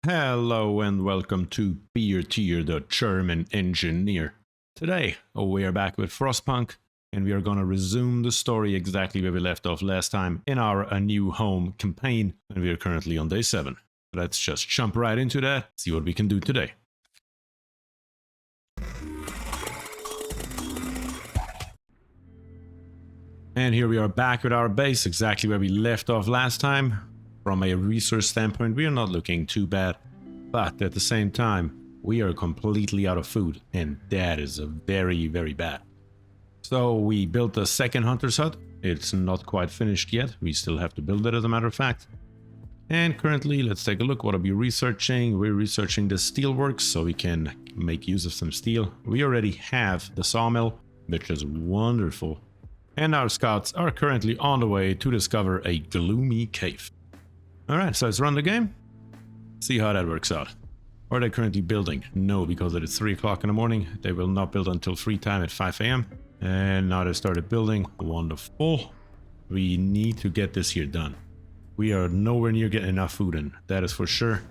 Hello and welcome to BierTier, the German engineer. Today, we are back with Frostpunk, and we are gonna resume the story exactly where we left off last time in our A New Home campaign, and we are currently on day 7. Let's just jump right into that, see what we can do today. And here we are back with our base, exactly where we left off last time. From a resource standpoint, we are not looking too bad, but at the same time, we are completely out of food, and that is very, very bad. So we built a second hunter's hut. It's not quite finished yet. We still have to build it, as a matter of fact. And currently, let's take a look. What are we researching? We're researching the steelworks, so we can make use of some steel. We already have the sawmill, which is wonderful. And our scouts are currently on the way to discover a gloomy cave. Alright, so let's run the game. See how that works out. Are they currently building? No, because it is 3 o'clock in the morning. They will not build until free time at 5 AM. And now they started building. Wonderful. We need to get this here done. We are nowhere near getting enough food in. That is for sure.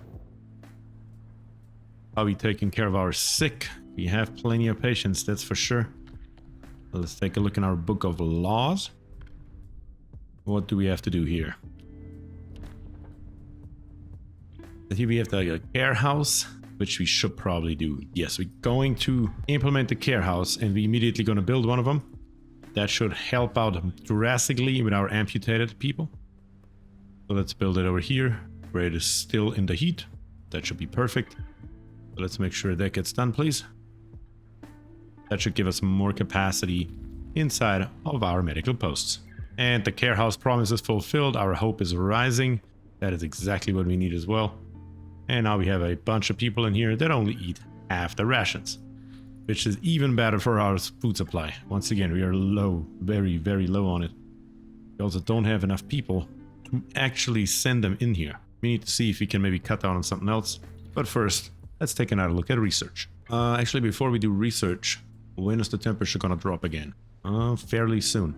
Are we taking care of our sick? We have plenty of patience, that's for sure. Let's take a look in our book of laws. What do we have to do here? Here we have a care house, which we should probably do. Yes, we're going to implement the care house, and we're immediately going to build one of them. That should help out drastically with our amputated people. So let's build it over here, where it is still in the heat. That should be perfect. So let's make sure that gets done, please. That should give us more capacity inside of our medical posts. And the care house promise is fulfilled. Our hope is rising. That is exactly what we need as well. And now we have a bunch of people in here that only eat half the rations, which is even better for our food supply. Once again, we are low, very, very low on it. We also don't have enough people to actually send them in here. We need to see if we can maybe cut down on something else. But first, let's take another look at research. Actually, before we do research, when is the temperature gonna drop again? Fairly soon.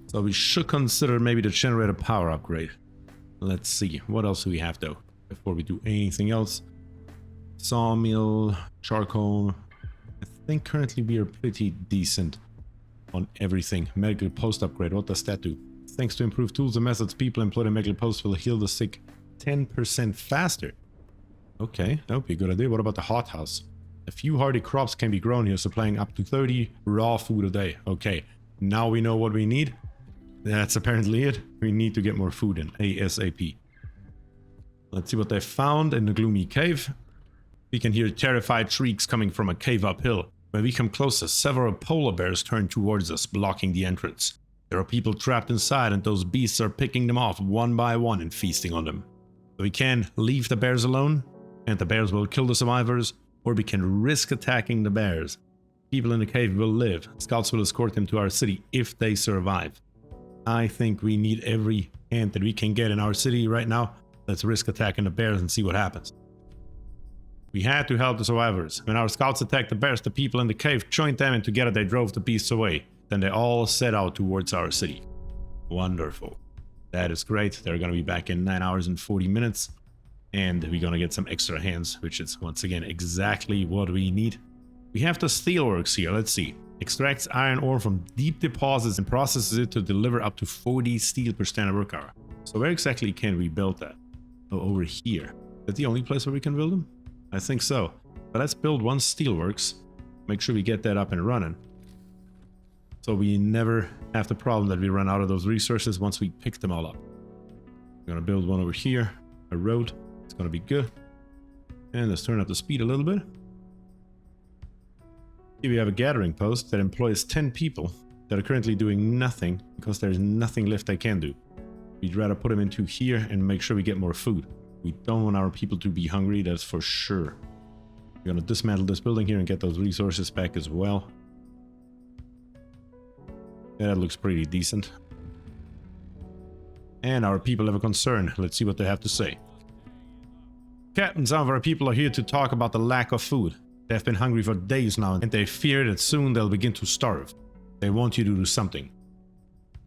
So we should consider maybe the generator power upgrade. Let's see, what else do we have though? Before we do anything else. Sawmill, charcoal. I think currently we are pretty decent on everything. Medical post upgrade, what does that do? Thanks to improved tools and methods, people employed in medical posts will heal the sick 10% faster. Okay, that would be a good idea. What about the hothouse? A few hardy crops can be grown here, supplying up to 30 raw food a day. Okay, now we know what we need. That's apparently it. We need to get more food in ASAP. Let's see what they found in the gloomy cave. We can hear terrified shrieks coming from a cave uphill. When we come closer, several polar bears turn towards us, blocking the entrance. There are people trapped inside, and those beasts are picking them off one by one and feasting on them. So we can leave the bears alone, and the bears will kill the survivors, or we can risk attacking the bears. People in the cave will live. Scouts will escort them to our city if they survive. I think we need every ant that we can get in our city right now. Let's risk attacking the bears and see what happens. We had to help the survivors. When our scouts attacked the bears, the people in the cave joined them, and together they drove the beasts away. Then they all set out towards our city. Wonderful. That is great. They're going to be back in 9 hours and 40 minutes. And we're going to get some extra hands, which is once again exactly what we need. We have the steelworks here. Let's see. Extracts iron ore from deep deposits and processes it to deliver up to 40 steel per standard work hour. So where exactly can we build that? Oh, over here. Is that the only place where we can build them? I think so. But let's build one steelworks. Make sure we get that up and running. So we never have the problem that we run out of those resources once we pick them all up. We're gonna build one over here. A road. It's gonna be good. And let's turn up the speed a little bit. Here we have a gathering post that employs 10 people that are currently doing nothing because there's nothing left they can do. We'd rather put them into here and make sure we get more food. We don't want our people to be hungry, that's for sure. We're gonna dismantle this building here and get those resources back as well. Yeah, that looks pretty decent. And our people have a concern. Let's see what they have to say. Captain, some of our people are here to talk about the lack of food. They have been hungry for days now, and they fear that soon they'll begin to starve. They want you to do something.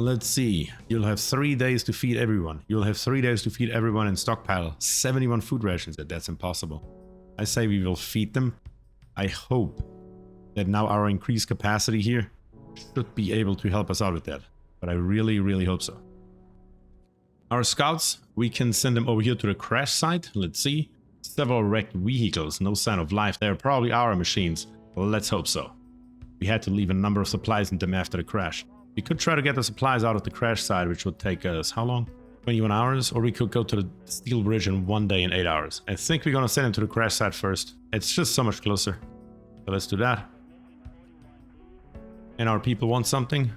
Let's see. You'll have 3 days to feed everyone. You'll have 3 days to feed everyone and stockpile 71 food rations. That's impossible. I say we will feed them. I hope that now our increased capacity here should be able to help us out with that. But I really, really hope so. Our scouts, we can send them over here to the crash site. Let's see. Several wrecked vehicles. No sign of life. They're probably our machines. Well, let's hope so. We had to leave a number of supplies in them after the crash. We could try to get the supplies out of the crash site, which would take us, how long? 21 hours? Or we could go to the steel bridge in 1 day and 8 hours. I think we're gonna send them to the crash site first. It's just so much closer. So let's do that. And our people want something?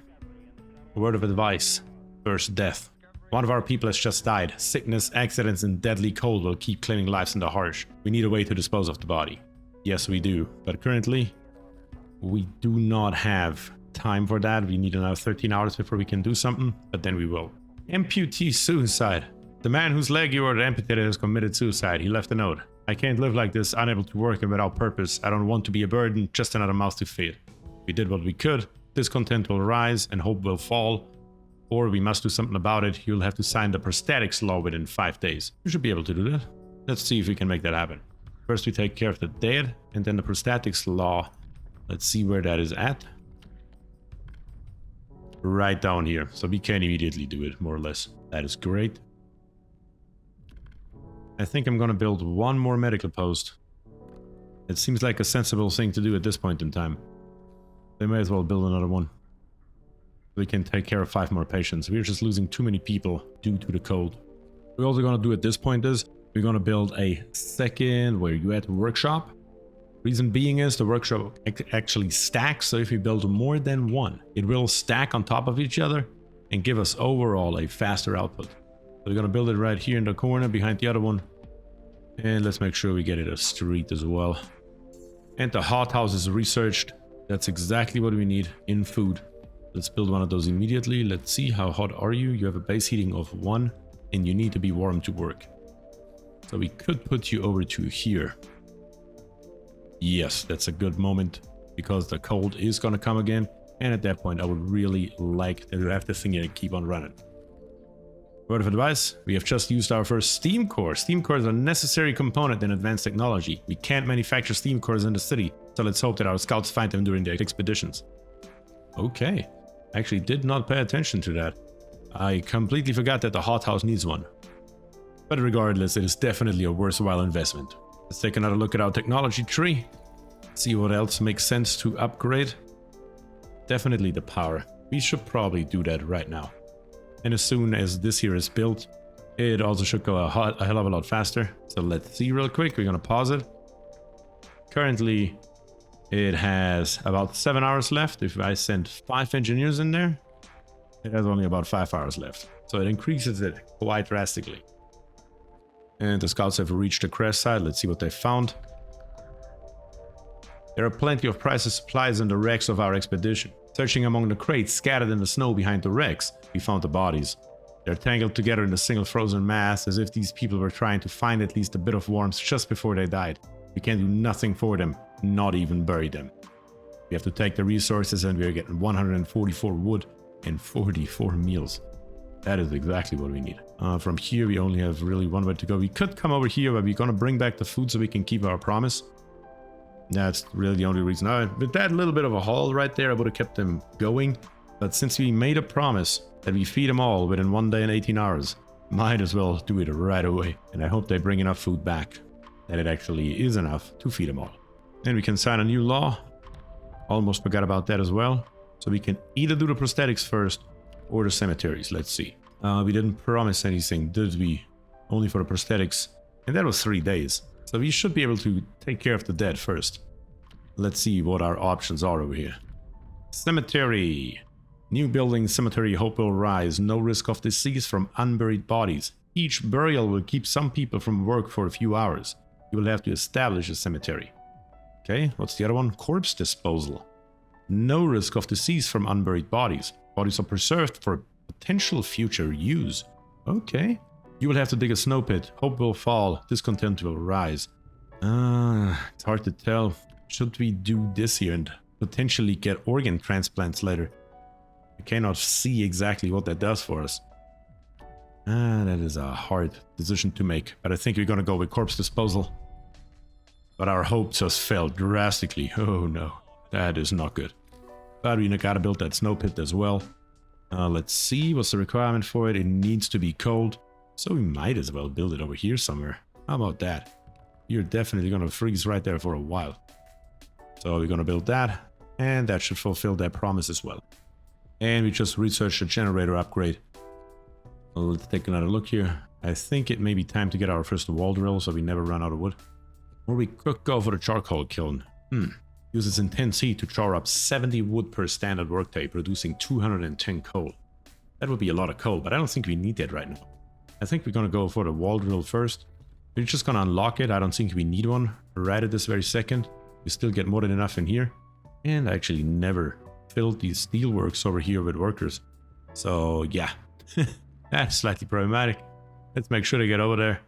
A word of advice. First death. One of our people has just died. Sickness, accidents, and deadly cold will keep claiming lives in the harsh. We need a way to dispose of the body. Yes, we do. But currently, we do not have time for that. We need another 13 hours before we can do something, but then we will. Amputee suicide. The man whose leg you ordered amputated has committed suicide. He left a note. I can't live like this, unable to work and without purpose. I don't want to be a burden, just another mouth to feed. We did what we could. Discontent will rise and hope will fall. Or we must do something about it. You'll have to sign the prosthetics law within 5 days. You should be able to do that. Let's see if we can make that happen. First we take care of the dead, and then the prosthetics law. Let's see where that is at. Right down here. So we can immediately do it, more or less. That is great. I think I'm gonna build one more medical post. It seems like a sensible thing to do at this point in time. They may as well build another one. We can take care of 5 more patients. We're just losing too many people due to the cold. We're also gonna do at this point is, we're gonna build a second, where you at, workshop. Reason being is the workshop actually stacks, so if we build more than one, it will stack on top of each other and give us overall a faster output. So we're gonna build it right here in the corner behind the other one. And let's make sure we get it a street as well. And the hothouse is researched. That's exactly what we need in food. Let's build one of those immediately. Let's see, how hot are you? You have a base heating of 1 and you need to be warm to work. So we could put you over to here. Yes, that's a good moment because the cold is gonna come again. And at that point, I would really like to have this thing here and keep on running. Word of advice, we have just used our first steam core. Steam cores are a necessary component in advanced technology. We can't manufacture steam cores in the city, so let's hope that our scouts find them during their expeditions. Okay, I actually did not pay attention to that. I completely forgot that the hothouse needs one. But regardless, it is definitely a worthwhile investment. Let's take another look at our technology tree. See what else makes sense to upgrade. Definitely the power. We should probably do that right now. And as soon as this here is built, it also should go a hell of a lot faster. So let's see real quick. We're gonna pause it. Currently, it has about 7 hours left. If I send 5 engineers in there, it has only about 5 hours left. So it increases it quite drastically. And the scouts have reached the crash site. Let's see what they found. There are plenty of priceless supplies in the wrecks of our expedition. Searching among the crates scattered in the snow behind the wrecks, we found the bodies. They're tangled together in a single frozen mass, as if these people were trying to find at least a bit of warmth just before they died. We can't do nothing for them, not even bury them. We have to take the resources, and we're getting 144 wood and 44 meals. That is exactly what we need. From here, we only have really one way to go. We could come over here, but we're gonna bring back the food so we can keep our promise. That's really the only reason. With that little bit of a haul right there, I would have kept them going. But since we made a promise that we feed them all within 1 day and 18 hours, might as well do it right away. And I hope they bring enough food back, that it actually is enough to feed them all. Then we can sign a new law. Almost forgot about that as well. So we can either do the prosthetics first or the cemeteries. Let's see. We didn't promise anything, did we? Only for the prosthetics. And that was 3 days. So we should be able to take care of the dead first. Let's see what our options are over here. Cemetery. New building, cemetery, hope will rise. No risk of disease from unburied bodies. Each burial will keep some people from work for a few hours. You will have to establish a cemetery. Okay, what's the other one? Corpse disposal. No risk of disease from unburied bodies. Bodies are preserved for potential future use. Okay. You will have to dig a snow pit. Hope will fall. Discontent will rise. It's hard to tell. Should we do this here and potentially get organ transplants later? I cannot see exactly what that does for us. That is a hard decision to make, but I think we're gonna go with corpse disposal. But our hope just fell drastically. Oh no, that is not good. But we gotta build that snow pit as well. Let's see, what's the requirement for it? It needs to be cold, so we might as well build it over here somewhere. How about that? You're definitely gonna freeze right there for a while. So we're gonna build that, and that should fulfill that promise as well. And we just researched a generator upgrade. Well, let's take another look here. I think it may be time to get our first wall drill so we never run out of wood. Or we could go for the charcoal kiln. Uses intense heat to char up 70 wood per standard workday, producing 210 coal. That would be a lot of coal, but I don't think we need that right now. I think we're gonna go for the wall drill first. We're just gonna unlock it. I don't think we need one right at this very second. We still get more than enough in here. And I actually never filled these steelworks over here with workers. So yeah, that's slightly problematic. Let's make sure to get over there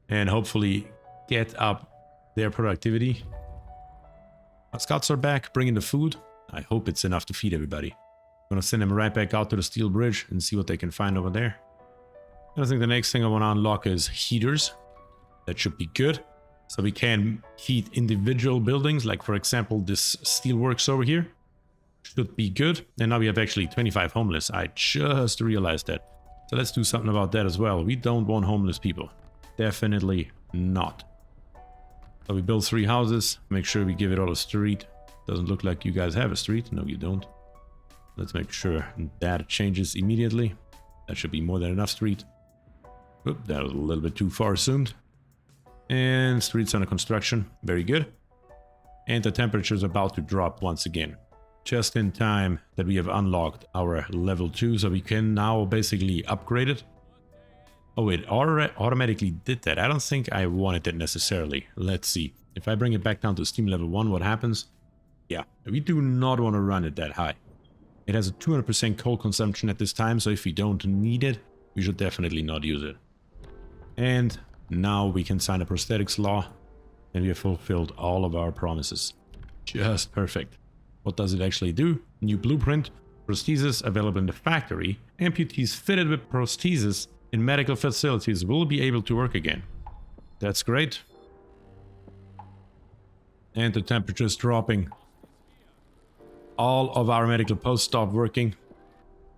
and hopefully get up their productivity. Our scouts are back, bringing the food. I hope it's enough to feed everybody. I'm gonna send them right back out to the steel bridge and see what they can find over there. And I think the next thing I want to unlock is heaters. That should be good. So we can heat individual buildings, like for example this steelworks over here. Should be good. And now we have actually 25 homeless. I just realized that. So let's do something about that as well. We don't want homeless people. Definitely not. So we build 3 houses. Make sure we give it all a street. Doesn't look like you guys have a street. No, you don't. Let's make sure that changes immediately. That should be more than enough street. Oop, that was a little bit too far assumed. And streets under construction. Very good. And the temperature is about to drop once again. Just in time that we have unlocked our level 2, so we can now basically upgrade it. Oh, it automatically did that. I don't think I wanted that necessarily. Let's see. If I bring it back down to Steam level 1, what happens? Yeah, we do not want to run it that high. It has a 200% coal consumption at this time, so if we don't need it, we should definitely not use it. And now we can sign a prosthetics law, and we have fulfilled all of our promises. Just perfect. What does it actually do? New blueprint. Prosthesis available in the factory. Amputees fitted with prosthesis in medical facilities will be able to work again. That's great. And the temperature is dropping. All of our medical posts stopped working.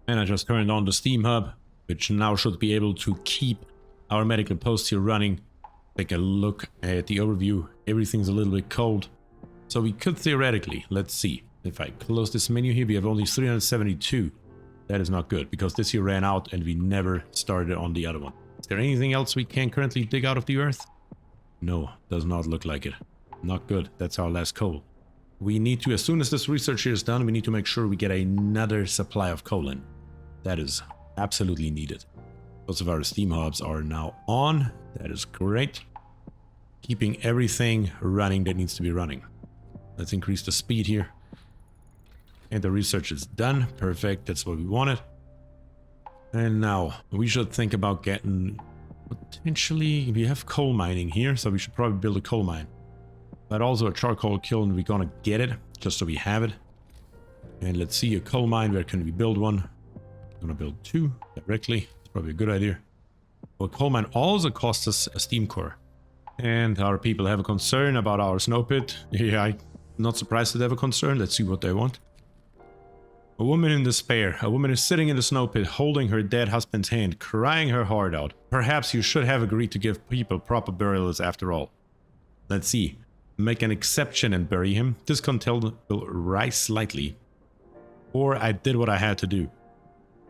And I just turned on the Steam Hub, which now should be able to keep our medical posts here running. Take a look at the overview. Everything's a little bit cold. So we could theoretically, let's see. If I close this menu here, we have only 372. That is not good, because this here ran out and we never started on the other one. Is there anything else we can currently dig out of the earth? No, does not look like it. Not good. That's our last coal. We need to, as soon as this research here is done, we need to make sure we get another supply of coal in. That is absolutely needed. Both of our steam hubs are now on. That is great. Keeping everything running that needs to be running. Let's increase the speed here. And the research is done. Perfect. That's what we wanted. And now we should think about getting potentially, we have coal mining here, so we should probably build a coal mine. But also a charcoal kiln, we're gonna get it just so we have it. And let's see, a coal mine, where can we build one? I'm gonna build 2 directly. It's probably a good idea. Well, coal mine also costs us a steam core. And our people have a concern about our snow pit. Yeah, I'm not surprised that they have a concern. Let's see what they want. A woman in despair. A woman is sitting in the snow pit, holding her dead husband's hand, crying her heart out. Perhaps you should have agreed to give people proper burials after all. Let's see. Make an exception and bury him. Discontent will rise slightly. Or I did what I had to do.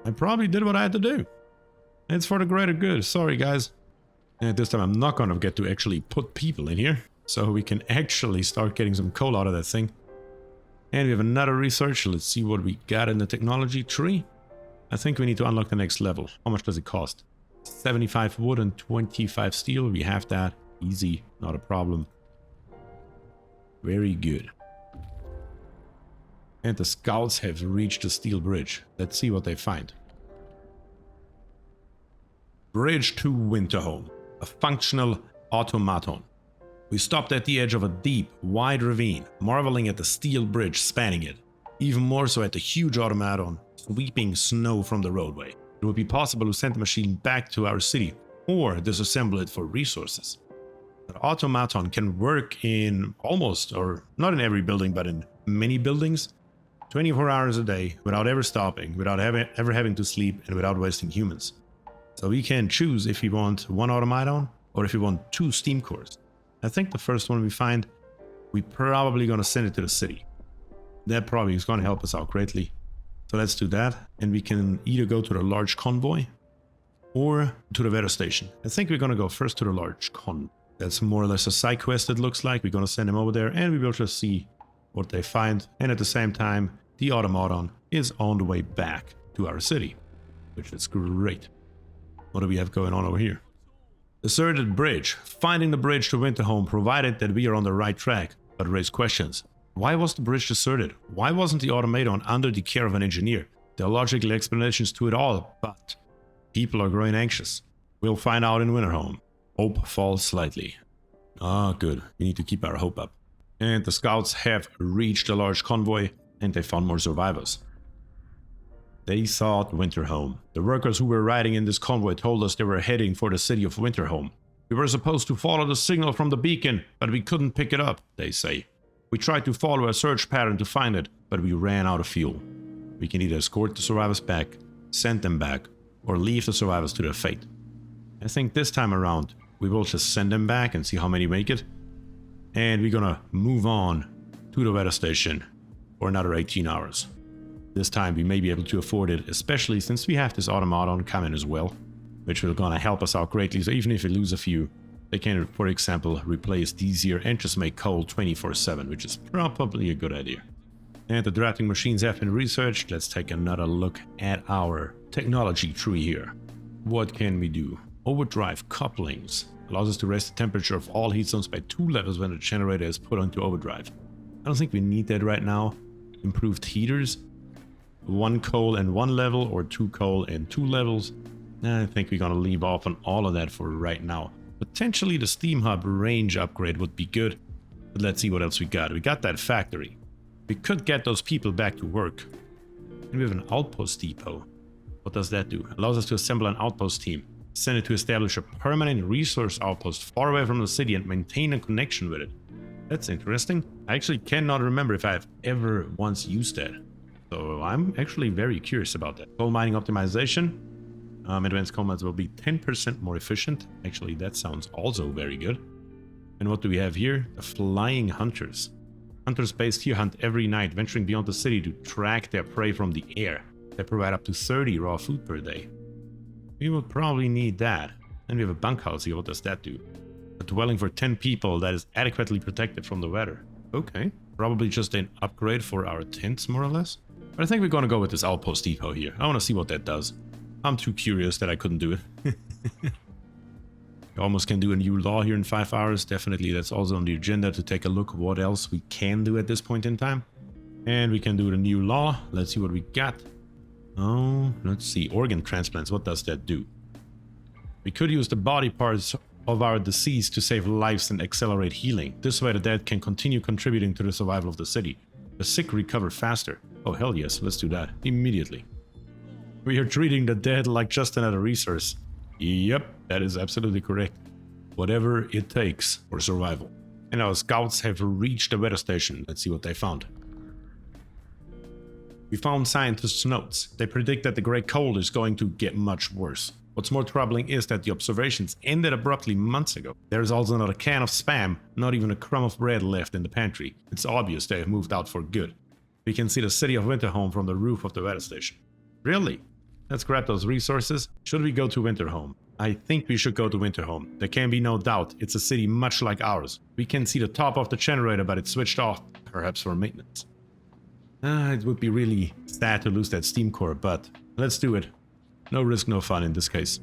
I probably did what I had to do. It's for the greater good. Sorry, guys. And this time I'm not going to get to actually put people in here. So we can actually start getting some coal out of that thing. And we have another research. Let's see what we got in the technology tree. I think we need to unlock the next level. How much does it cost? 75 wood and 25 steel. We have that. Easy. Not a problem. Very good. And the scouts have reached the steel bridge. Let's see what they find. Bridge to Winterhome. A functional automaton. We stopped at the edge of a deep, wide ravine, marveling at the steel bridge spanning it. Even more so at the huge Automaton sweeping snow from the roadway. It would be possible to send the machine back to our city or disassemble it for resources. The Automaton can work in almost, or not in every building, but in many buildings, 24 hours a day without ever stopping, without ever having to sleep, and without wasting humans. So we can choose if we want one Automaton or if we want 2 Steamcores. I think the first one we find, we're probably going to send it to the city. That probably is going to help us out greatly. So let's do that, and we can either go to the large convoy or to the weather station. I think we're going to go first to the large convoy. That's more or less a side quest, it looks like. We're going to send them over there, and we will just see what they find. And at the same time, the Automaton is on the way back to our city, which is great. What do we have going on over here? Deserted bridge. Finding the bridge to Winterhome provided that we are on the right track, but raise questions. Why was the bridge deserted? Why wasn't the Automaton under the care of an engineer? There are logical explanations to it all, but people are growing anxious. We'll find out in Winterhome. Hope falls slightly. Ah, good. We need to keep our hope up. And the scouts have reached a large convoy, and they found more survivors. They sought Winterhome. The workers who were riding in this convoy told us they were heading for the city of Winterhome. We were supposed to follow the signal from the beacon, but we couldn't pick it up, they say. We tried to follow a search pattern to find it, but we ran out of fuel. We can either escort the survivors back, send them back, or leave the survivors to their fate. I think this time around, we will just send them back and see how many make it. And we're gonna move on to the weather station for another 18 hours. This time we may be able to afford it, especially since we have this Automaton coming as well, which will gonna help us out greatly. So even if we lose a few, they can, for example, replace these here and just make coal 24/7, which is probably a good idea. And the drafting machines have been researched. Let's take another look at our technology tree here. What can we do? Overdrive couplings allows us to raise the temperature of all heat zones by 2 levels when the generator is put onto overdrive. I don't think we need that right now. Improved heaters, 1 coal and 1 level, or 2 coal and 2 levels. I think we're gonna leave off on all of that for right now. Potentially the Steam Hub range upgrade would be good, but let's see what else we got. We got that factory. We could get those people back to work. And we have an outpost depot. What does that do? Allows us to assemble an outpost team. Send it to establish a permanent resource outpost far away from the city and maintain a connection with it. That's interesting. I actually cannot remember if I've ever once used that. So I'm actually very curious about that. Coal mining optimization. Advanced coal mines will be 10% more efficient. Actually, that sounds also very good. And what do we have here? The flying hunters. Hunters based here hunt every night, venturing beyond the city to track their prey from the air. They provide up to 30 raw food per day. We will probably need that. And we have a bunkhouse here. What does that do? A dwelling for 10 people that is adequately protected from the weather. Okay. Probably just an upgrade for our tents, more or less. But I think we're going to go with this outpost depot here. I want to see what that does. I'm too curious that I couldn't do it. You almost can do a new law here in 5 hours. Definitely that's also on the agenda to take a look what else we can do at this point in time. And we can do the new law. Let's see what we got. Oh, let's see. Organ transplants. What does that do? We could use the body parts of our deceased to save lives and accelerate healing. This way the dead can continue contributing to the survival of the city. The sick recover faster. Oh hell yes, let's do that immediately. We are treating the dead like just another resource. Yep, that is absolutely correct. Whatever it takes for survival. And our scouts have reached the weather station. Let's see what they found. We found scientists' notes. They predict that the great cold is going to get much worse. What's more troubling is that the observations ended abruptly months ago. There is also not a can of Spam, not even a crumb of bread left in the pantry. It's obvious they have moved out for good. We can see the city of Winterhome from the roof of the weather station. Really? Let's grab those resources. Should we go to Winterhome? I think we should go to Winterhome. There can be no doubt. It's a city much like ours. We can see the top of the generator, but it's switched off, perhaps for maintenance. It would be really sad to lose that Steamcore, but let's do it. No risk, no fun in this case.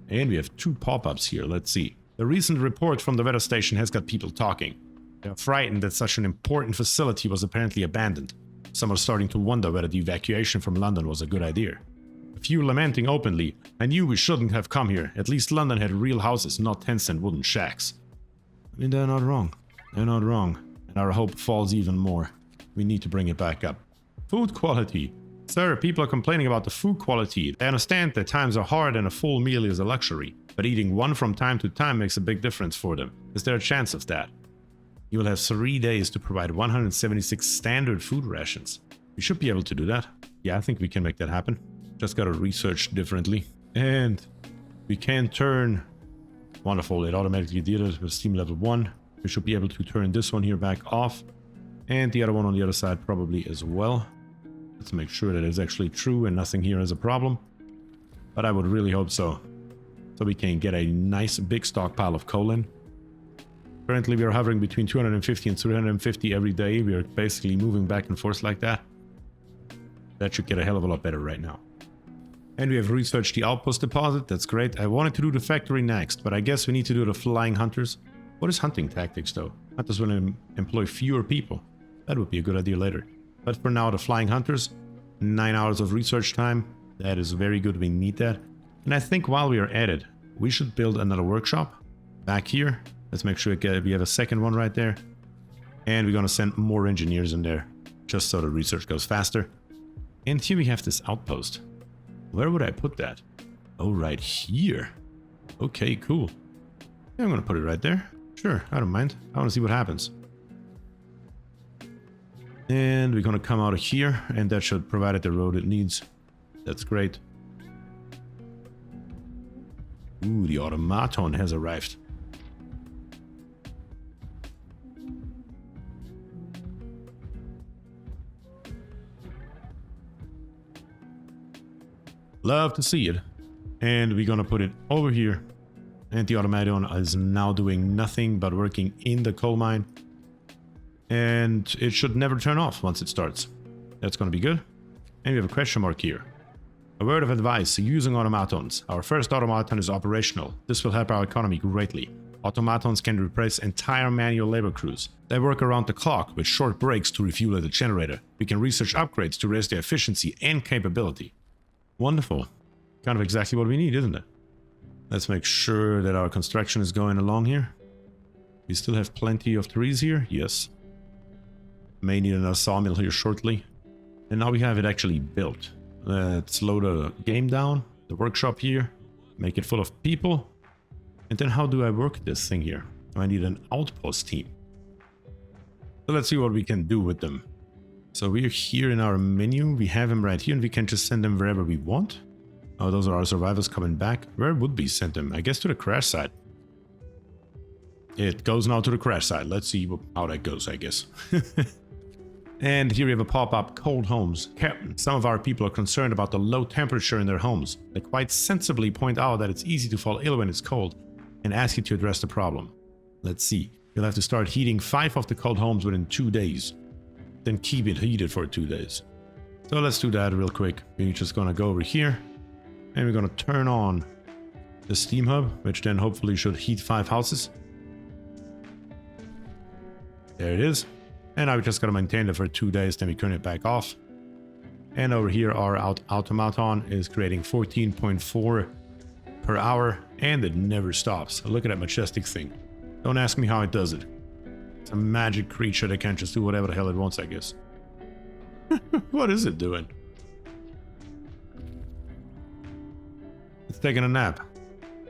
And we have 2 pop-ups here. Let's see. The recent report from the weather station has got people talking. They are frightened that such an important facility was apparently abandoned. Some are starting to wonder whether the evacuation from London was a good idea. A few lamenting openly, I knew we shouldn't have come here. At least London had real houses, not tents and wooden shacks. I mean, they're not wrong. They're not wrong. And our hope falls even more. We need to bring it back up. Food quality. Sir, people are complaining about the food quality. They understand that times are hard and a full meal is a luxury. But eating one from time to time makes a big difference for them. Is there a chance of that? You will have 3 days to provide 176 standard food rations. We should be able to do that. Yeah, I think we can make that happen. Just gotta research differently. And we can turn... Wonderful, it automatically did it with Steam level 1. We should be able to turn this one here back off. And the other one on the other side probably as well. Let's make sure that it's actually true and nothing here is a problem. But I would really hope so. So we can get a nice big stockpile of coal in. Currently we are hovering between 250 and 350 every day. We are basically moving back and forth like that. That should get a hell of a lot better right now. And we have researched the outpost deposit. That's great. I wanted to do the factory next, but I guess we need to do the flying hunters. What is hunting tactics though? Hunters will employ fewer people. That would be a good idea later. But for now, the flying hunters, 9 hours of research time. That is very good. We need that. And I think while we are at it, we should build another workshop back here. Let's make sure we have a second one right there. And we're going to send more engineers in there, just so the research goes faster. And here we have this outpost. Where would I put that? Oh, right here. Okay, cool. Yeah, I'm going to put it right there. Sure, I don't mind. I want to see what happens. And we're going to come out of here, and that should provide it the road it needs. That's great. Ooh, the Automaton has arrived. Love to see it. And we're gonna put it over here. And the Automaton is now doing nothing but working in the coal mine. And it should never turn off once it starts. That's gonna be good. And we have a question mark here. A word of advice using automatons. Our first automaton is operational. This will help our economy greatly. Automatons can replace entire manual labor crews. They work around the clock with short breaks to refuel at the generator. We can research upgrades to raise their efficiency and capability. Wonderful. Kind of exactly what we need, isn't it? Let's make sure that our construction is going along here. We still have plenty of trees here. Yes. May need another sawmill here shortly. And now we have it actually built. Let's slow the game down. The workshop here. Make it full of people. And then how do I work this thing here? I need an outpost team. So let's see what we can do with them. So we're here in our menu. We have them right here and we can just send them wherever we want. Oh, those are our survivors coming back. Where would we send them? I guess to the crash site. It goes now to the crash site. Let's see how that goes, I guess. And here we have a pop-up cold homes. Captain, some of our people are concerned about the low temperature in their homes. They quite sensibly point out that it's easy to fall ill when it's cold and ask you to address the problem. Let's see. You'll have to start heating 5 of the cold homes within 2 days. Then keep it heated for 2 days. So let's do that real quick. We're just gonna go over here and we're gonna turn on the steam hub, which then hopefully should heat 5 houses. There it is. And now we just gotta maintain it for 2 days, then we turn it back off. And over here our Automaton is creating 14.4 per hour and it never stops. Look at that majestic thing. Don't ask me how it does it. It's a magic creature that can just do whatever the hell it wants, I guess. What is it doing? It's taking a nap.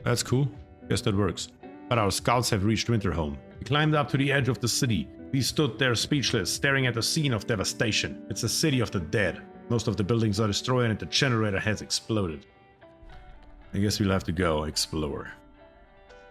That's cool. Guess that works. But our scouts have reached Winterhome. We climbed up to the edge of the city. We stood there speechless, staring at the scene of devastation. It's a city of the dead. Most of the buildings are destroyed and the generator has exploded. I guess we'll have to go explore.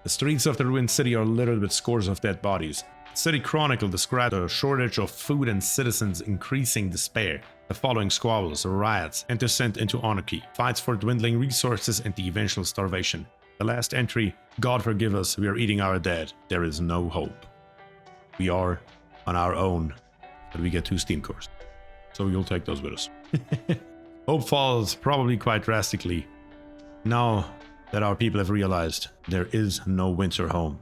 The streets of the ruined city are littered with scores of dead bodies. City Chronicle described a shortage of food and citizens' increasing despair. The following squabbles, riots, and descent into anarchy, fights for dwindling resources and the eventual starvation. The last entry, God forgive us, we are eating our dead. There is no hope. We are on our own, but we get 2 Steamcores. So we'll take those with us. Hope falls probably quite drastically now that our people have realized there is no Winterhome.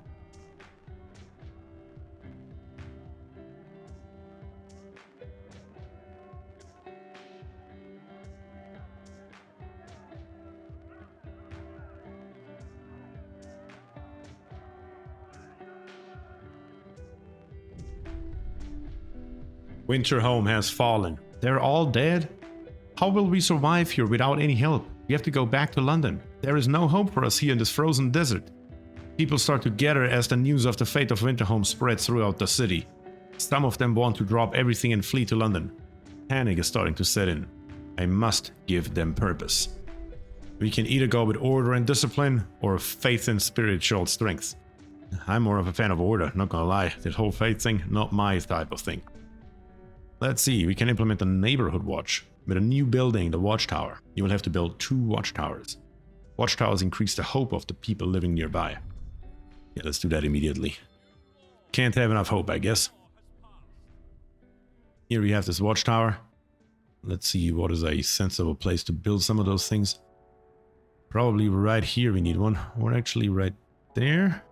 Winterhome has fallen. They're all dead? How will we survive here without any help? We have to go back to London. There is no hope for us here in this frozen desert. People start to gather as the news of the fate of Winterhome spreads throughout the city. Some of them want to drop everything and flee to London. Panic is starting to set in. I must give them purpose. We can either go with order and discipline, or faith and spiritual strength. I'm more of a fan of order, not gonna lie. This whole faith thing, not my type of thing. Let's see, we can implement a neighborhood watch. With a new building, the watchtower, you will have to build 2 watchtowers. Watchtowers increase the hope of the people living nearby. Yeah, let's do that immediately. Can't have enough hope, I guess. Here we have this watchtower. Let's see what is a sensible place to build some of those things. Probably right here we need one, or actually right there.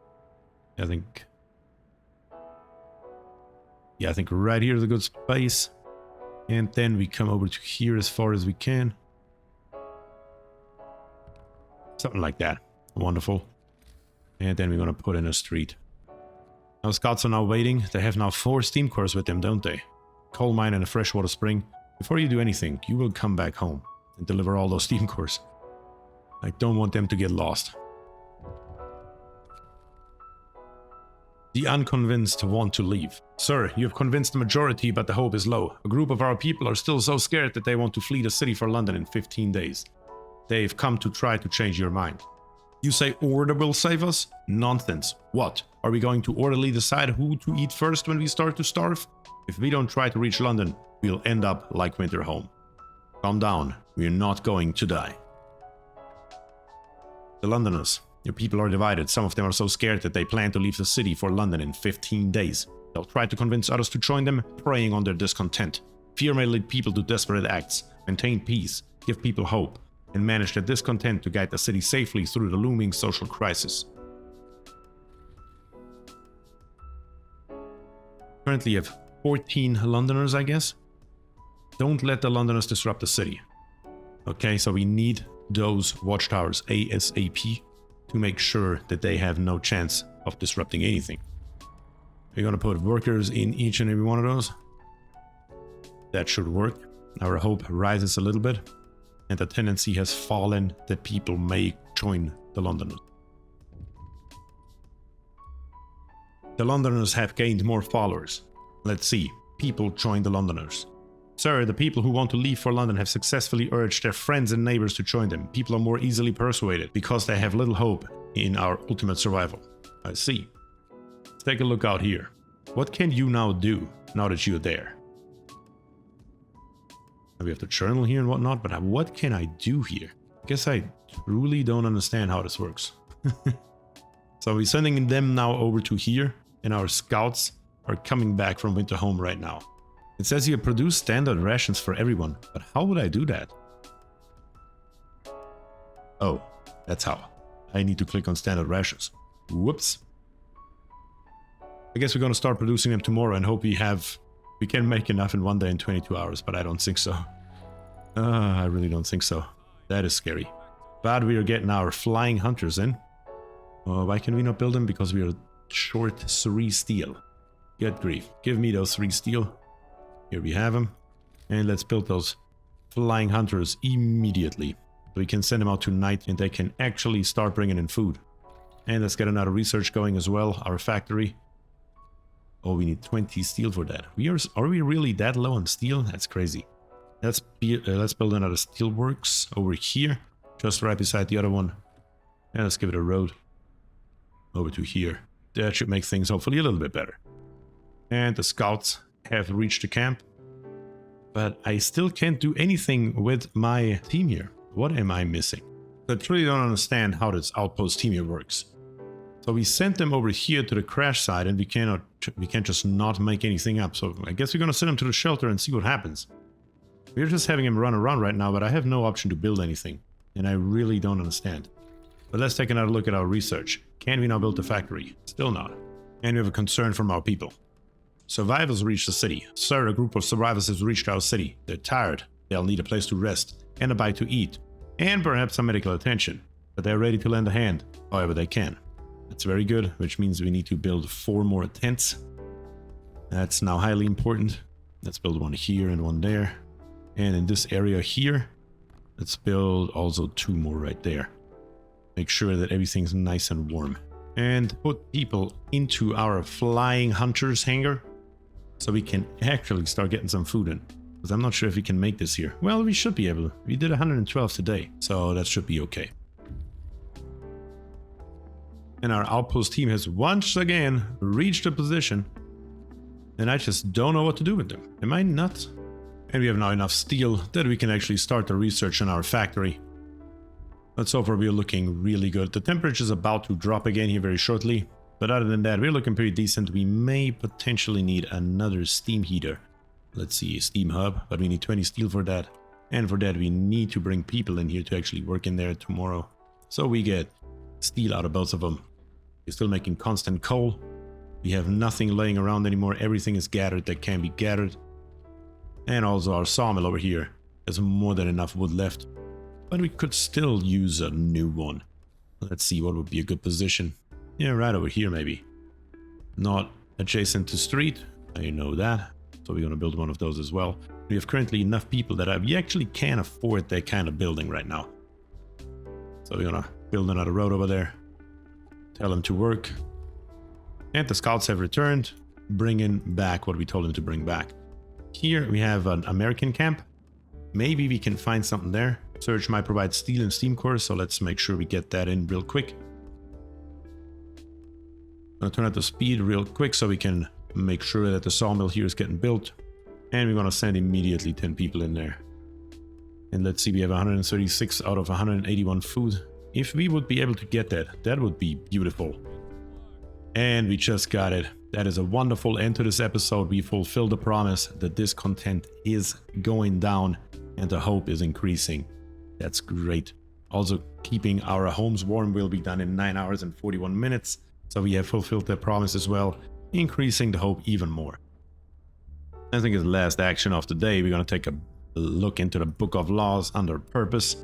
I think right here is a good space. And then we come over to here as far as we can. Something like that. Wonderful. And then we're gonna put in a street. Our scouts are now waiting. They have now 4 Steamcores with them, don't they? Coal mine and a freshwater spring. Before you do anything, you will come back home and deliver all those Steamcores. I don't want them to get lost. The unconvinced want to leave. Sir, you have convinced the majority, but the hope is low. A group of our people are still so scared that they want to flee the city for London in 15 days. They've come to try to change your mind. You say order will save us? Nonsense. What? Are we going to orderly decide who to eat first when we start to starve? If we don't try to reach London, we'll end up like Winterhome. Calm down. We're not going to die. The Londoners. Your people are divided. Some of them are so scared that they plan to leave the city for London in 15 days. They'll try to convince others to join them, preying on their discontent. Fear may lead people to desperate acts. Maintain peace, give people hope, and manage their discontent to guide the city safely through the looming social crisis. Currently you have 14 Londoners, I guess. Don't let the Londoners disrupt the city. Okay, so we need those watchtowers ASAP to make sure that they have no chance of disrupting anything. We're gonna put workers in each and every one of those. That should work. Our hope rises a little bit, and the tendency has fallen that people may join the Londoners. The Londoners have gained more followers. Let's see. People join the Londoners. Sir, the people who want to leave for London have successfully urged their friends and neighbors to join them. People are more easily persuaded because they have little hope in our ultimate survival. I see. Let's take a look out here. What can you now do now that you're there? We have to journal here and whatnot, but what can I do here? I guess I truly don't understand how this works. So we're sending them now over to here, and our scouts are coming back from Winterhome right now. It says you produce standard rations for everyone, but how would I do that? Oh, that's how. I need to click on standard rations. Whoops. I guess we're gonna start producing them tomorrow and hope we can make enough in one day in 22 hours, but I don't think so. I really don't think so. That is scary. But we are getting our flying hunters in. Why can we not build them? Because we are short 3 steel. Good grief. Give me those 3 steel. Here we have them. And let's build those flying hunters immediately. So we can send them out tonight and they can actually start bringing in food. And let's get another research going as well. Our factory. Oh, we need 20 steel for that. Are we really that low on steel? That's crazy. Let's build another steelworks over here. Just right beside the other one. And let's give it a road. Over to here. That should make things hopefully a little bit better. And the scouts have reached the camp. But I still can't do anything with my team here. What am I missing? I truly don't understand how this outpost team here works. So we sent them over here to the crash site and we can't just not make anything up. So I guess we're gonna send them to the shelter and see what happens. We're just having him run around right now, but I have no option to build anything. And I really don't understand. But let's take another look at our research. Can we now build the factory? Still not. And we have a concern from our people. Survivors reached the city. Sir, a group of survivors has reached our city. They're tired. They'll need a place to rest, and a bite to eat, and perhaps some medical attention. But they're ready to lend a hand, however they can. That's very good, which means we need to build 4 more tents. That's now highly important. Let's build one here and one there. And in this area here, let's build also 2 more right there. Make sure that everything's nice and warm. And put people into our flying hunters hangar so we can actually start getting some food in. Because I'm not sure if we can make this here. Well, we should be able to. We did 112 today, so that should be okay. And our outpost team has once again reached a position, and I just don't know what to do with them. Am I nuts? And we have now enough steel that we can actually start the research in our factory. But so far we're looking really good. The temperature is about to drop again here very shortly. But other than that, we're looking pretty decent. We may potentially need another steam heater. Let's see, steam hub, but we need 20 steel for that. And for that we need to bring people in here to actually work in there tomorrow. So we get steel out of both of them. We're still making constant coal. We have nothing laying around anymore. Everything is gathered that can be gathered. And also our sawmill over here has more than enough wood left. But we could still use a new one. Let's see what would be a good position. Yeah, right over here maybe. Not adjacent to street. I know that. So we're going to build one of those as well. We have currently enough people that we actually can't afford that kind of building right now. So we're going to build another road over there. Tell them to work. And the scouts have returned, bringing back what we told them to bring back. Here we have an American camp. Maybe we can find something there. Search might provide steel and Steamcores, so let's make sure we get that in real quick. I'm gonna turn up the speed real quick so we can make sure that the sawmill here is getting built. And we're gonna send immediately 10 people in there. And let's see, we have 136 out of 181 food. If we would be able to get that, that would be beautiful. And we just got it. That is a wonderful end to this episode. We fulfilled the promise. The discontent is going down and the hope is increasing. That's great. Also, keeping our homes warm will be done in 9 hours and 41 minutes. So we have fulfilled that promise as well, increasing the hope even more. I think as the last action of the day, we're going to take a look into the Book of Laws under Purpose.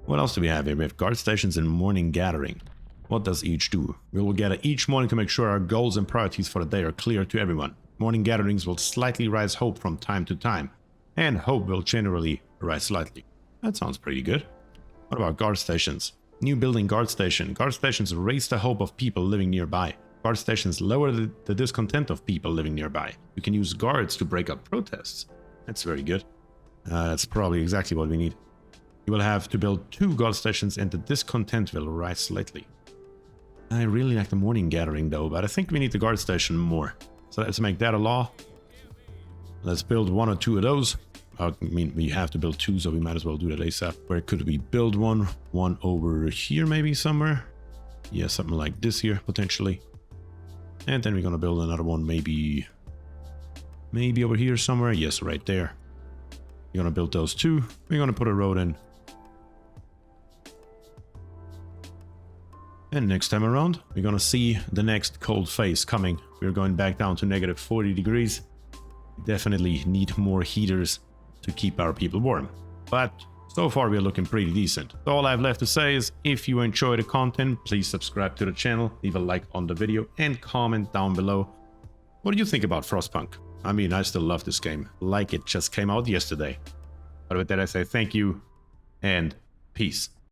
What else do we have here? We have guard stations and morning gathering. What does each do? We will gather each morning to make sure our goals and priorities for the day are clear to everyone. Morning gatherings will slightly raise hope from time to time, and hope will generally rise slightly. That sounds pretty good. What about guard stations? New building guard station. Guard stations raise the hope of people living nearby. Guard stations lower the discontent of people living nearby. You can use guards to break up protests. That's very good. That's probably exactly what we need. You will have to build 2 guard stations and the discontent will rise slightly. I really like the morning gathering though, but I think we need the guard station more. So let's make that a law. Let's build 1 or 2 of those. I mean, we have to build 2, so we might as well do that ASAP. Where could we build one? One over here maybe somewhere? Yeah, something like this here, potentially. And then we're gonna build another one maybe over here somewhere. Yes, right there. We're gonna build those 2. We're gonna put a road in. And next time around, we're gonna see the next cold phase coming. We're going back down to negative 40 degrees. Definitely need more heaters to keep our people warm. But so far we're looking pretty decent. So all I have left to say is, if you enjoy the content, please subscribe to the channel, leave a like on the video, and comment down below. What do you think about Frostpunk? I mean, I still love this game, like it just came out yesterday. But with that I say thank you, and peace.